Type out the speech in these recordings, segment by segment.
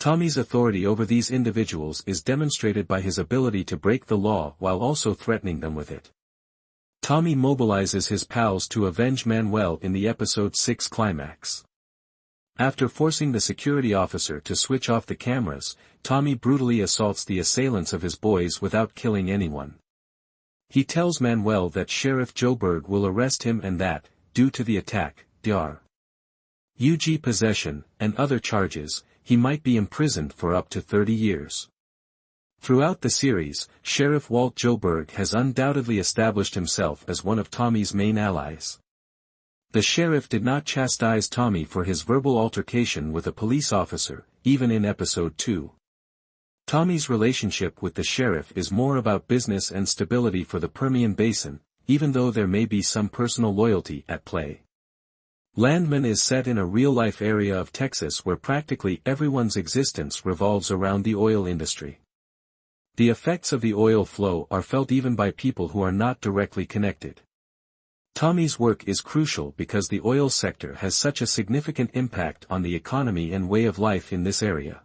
Tommy's authority over these individuals is demonstrated by his ability to break the law while also threatening them with it. Tommy mobilizes his pals to avenge Manuel in the episode 6 climax. After forcing the security officer to switch off the cameras, Tommy brutally assaults the assailants of his boys without killing anyone. He tells Manuel that Sheriff Joeberg will arrest him and that, due to the attack, Dr. UG possession, and other charges, he might be imprisoned for up to 30 years. Throughout the series, Sheriff Walt Joeberg has undoubtedly established himself as one of Tommy's main allies. The sheriff did not chastise Tommy for his verbal altercation with a police officer, even in episode 2. Tommy's relationship with the sheriff is more about business and stability for the Permian Basin, even though there may be some personal loyalty at play. Landman is set in a real-life area of Texas where practically everyone's existence revolves around the oil industry. The effects of the oil flow are felt even by people who are not directly connected. Tommy's work is crucial because the oil sector has such a significant impact on the economy and way of life in this area.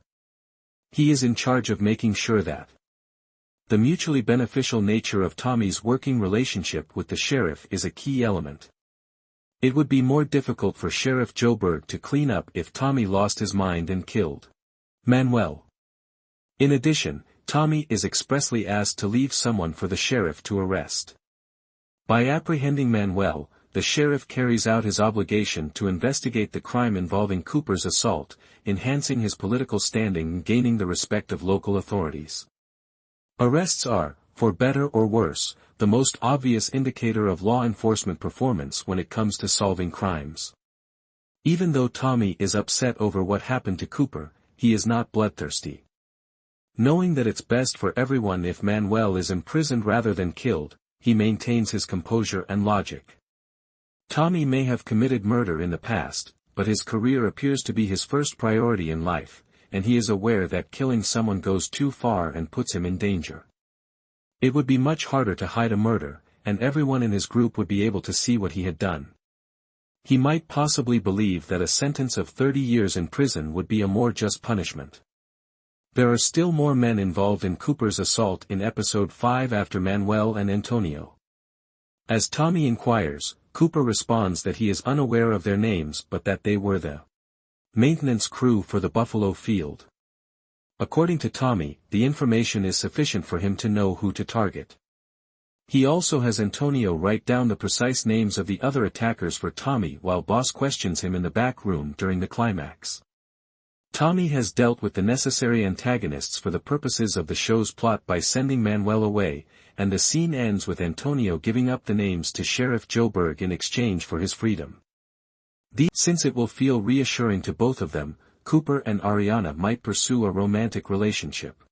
He is in charge of making sure that the mutually beneficial nature of Tommy's working relationship with the sheriff is a key element. It would be more difficult for Sheriff Joeberg to clean up if Tommy lost his mind and killed Manuel. In addition, Tommy is expressly asked to leave someone for the sheriff to arrest. By apprehending Manuel, the sheriff carries out his obligation to investigate the crime involving Cooper's assault, enhancing his political standing and gaining the respect of local authorities. Arrests are, for better or worse, the most obvious indicator of law enforcement performance when it comes to solving crimes. Even though Tommy is upset over what happened to Cooper, he is not bloodthirsty. Knowing that it's best for everyone if Manuel is imprisoned rather than killed, he maintains his composure and logic. Tommy may have committed murder in the past, but his career appears to be his first priority in life, and he is aware that killing someone goes too far and puts him in danger. It would be much harder to hide a murder, and everyone in his group would be able to see what he had done. He might possibly believe that a sentence of 30 years in prison would be a more just punishment. There are still more men involved in Cooper's assault in episode 5 after Manuel and Antonio. As Tommy inquires, Cooper responds that he is unaware of their names but that they were the maintenance crew for the Buffalo field. According to Tommy, the information is sufficient for him to know who to target. He also has Antonio write down the precise names of the other attackers for Tommy while Boss questions him in the back room during the climax. Tommy has dealt with the necessary antagonists for the purposes of the show's plot by sending Manuel away, and the scene ends with Antonio giving up the names to Sheriff Joeberg in exchange for his freedom. Since it will feel reassuring to both of them, Cooper and Ariana might pursue a romantic relationship.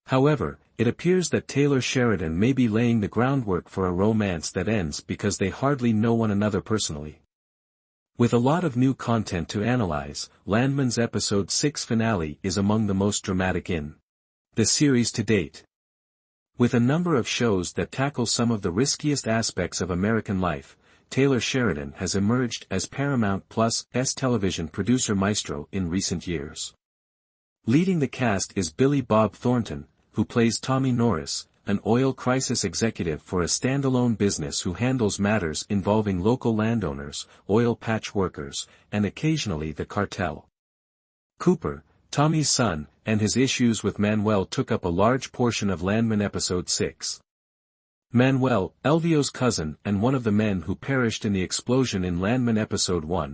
However, it appears that Taylor Sheridan may be laying the groundwork for a romance that ends because they hardly know one another personally. With a lot of new content to analyze, Landman's episode 6 finale is among the most dramatic in the series to date. With a number of shows that tackle some of the riskiest aspects of American life, Taylor Sheridan has emerged as Paramount Plus' television producer maestro in recent years. Leading the cast is Billy Bob Thornton, who plays Tommy Norris, an oil crisis executive for a standalone business who handles matters involving local landowners, oil patch workers, and occasionally the cartel. Cooper, Tommy's son, and his issues with Manuel took up a large portion of Landman episode 6. Manuel, Elvio's cousin and one of the men who perished in the explosion in Landman episode 1,